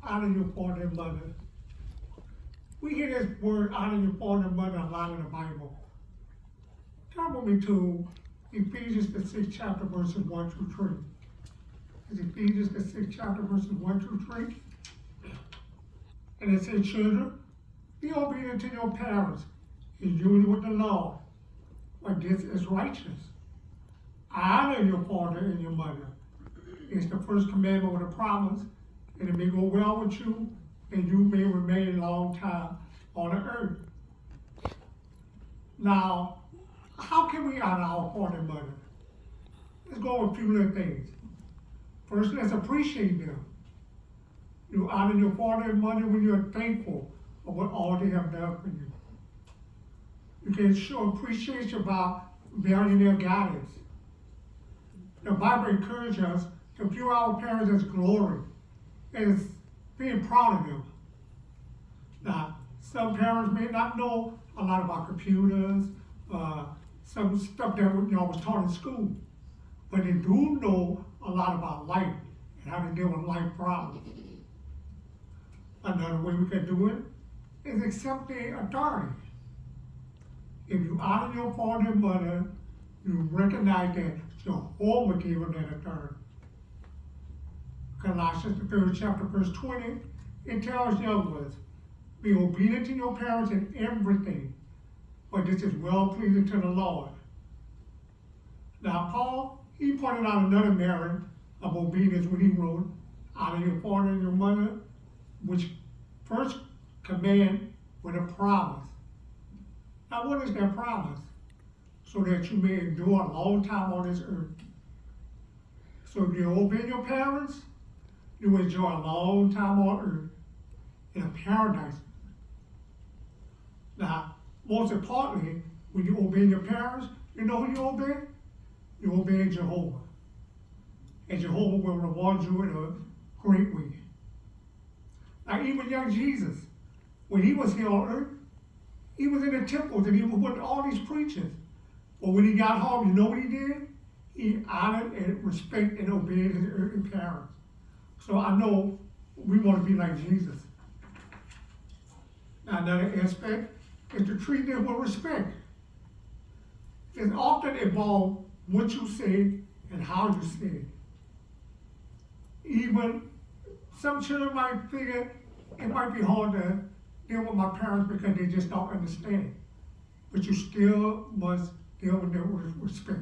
honor your father and mother. We hear this word, honor your father and mother, a lot in the Bible. Turn with me to Ephesians, the 6th chapter, verses 1 through 3. It's Ephesians, the 6th chapter, verses 1 through 3. And it says, children, be obedient to your parents in union with the Lord, for this is righteous. Honor your father and your mother. It's the first commandment with a promise, and it may go well with you, and you may remain a long time on the earth. Now, how can we honor our father and mother? Let's go with a few little things. First, let's appreciate them. You honor your father and mother when you're thankful for what all they have done for you. You can show appreciation by valuing their guidance. The Bible encourages us to view our parents as glory, as being proud of them. Now, some parents may not know a lot about computers, some stuff that was taught in school, but they do know a lot about life and how to deal with life problems. Another way we can do it is accept their authority. If you honor your father and mother, you recognize that Jehovah gave them that authority. Colossians, the 3rd chapter, verse 20, it tells young ones, be obedient to your parents in everything, for this is well pleasing to the Lord. Now, Paul, he pointed out another merit of obedience when he wrote, honor your father and your mother, which first command with a promise. Now, what is that promise? So that you may endure a long time on this earth. So if you obey your parents, you enjoy a long time on earth in a paradise. Now, most importantly, when you obey your parents, you know who you obey? You obey Jehovah. And Jehovah will reward you in a great way. Now, even young Jesus, when he was here on earth, he was in the temples and he was with all these preachers. But when he got home, you know what he did? He honored and respected and obeyed his earthly parents. So I know we want to be like Jesus. Now, another aspect is to treat them with respect. It often involves what you say and how you say it. Even some children might figure it might be hard to deal with my parents because they just don't understand. But you still must deal with them with respect.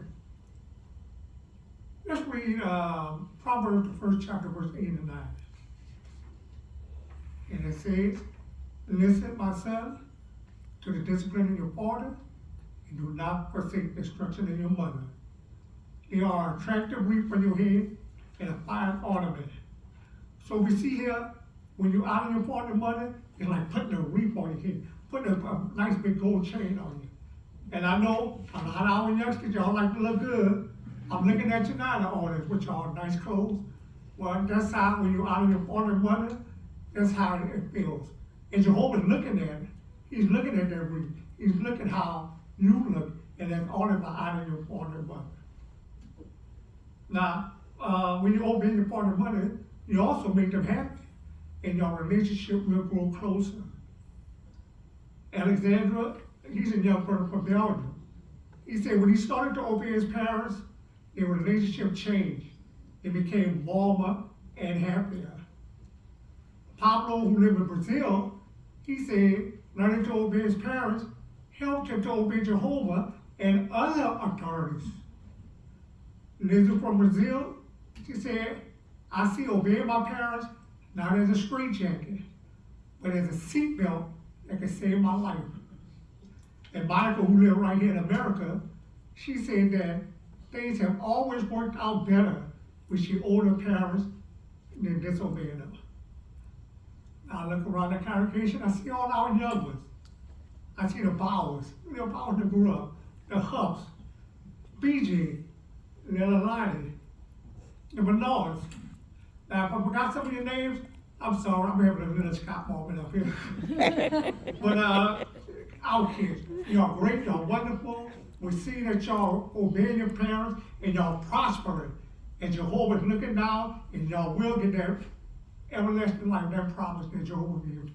Let's read Proverbs, the 1st chapter, verse 8 and 9. And it says, listen, my son, to the discipline of your father, and do not forsake the instruction of your mother. They are an attractive wreath on your head and a fine ornament. So we see here, when you honor your father and mother, it's like putting a wreath on your head, putting a nice big gold chain on you. And I know a lot of our youngsters, y'all like to look good. I'm looking at you now in the audience with y'all nice clothes. Well, that's how, when you honor your father and mother, that's how it feels. And Jehovah's looking at it. He's looking at that wreath. He's looking how you look, and that's all about honoring your father and mother. Now, when you obey your father and mother, you also make them happy, and your relationship will grow closer. Alexandra, he's a young person from Belgium. He said when he started to obey his parents, their relationship changed. It became warmer and happier. Pablo, who lived in Brazil, he said learning to obey his parents helped him to obey Jehovah and other authorities. Lizzie from Brazil, she said, I see obeying my parents not as a straitjacket, but as a seatbelt that can save my life. And Monica, who lived right here in America, she said that things have always worked out better when she owed her parents than disobeying them. Now I look around the congregation, I see all our young ones. I see the Bowers, the Bowers that grew up, the Huffs, BJ, the Lilani, the Menards. Now, if I forgot some of your names, I'm sorry, I'm having a little Scott moment up here. But our kids, y'all great, y'all wonderful. We see that y'all obeying your parents and y'all prospering. And Jehovah's looking down, and y'all will get that everlasting life, that promise that Jehovah gave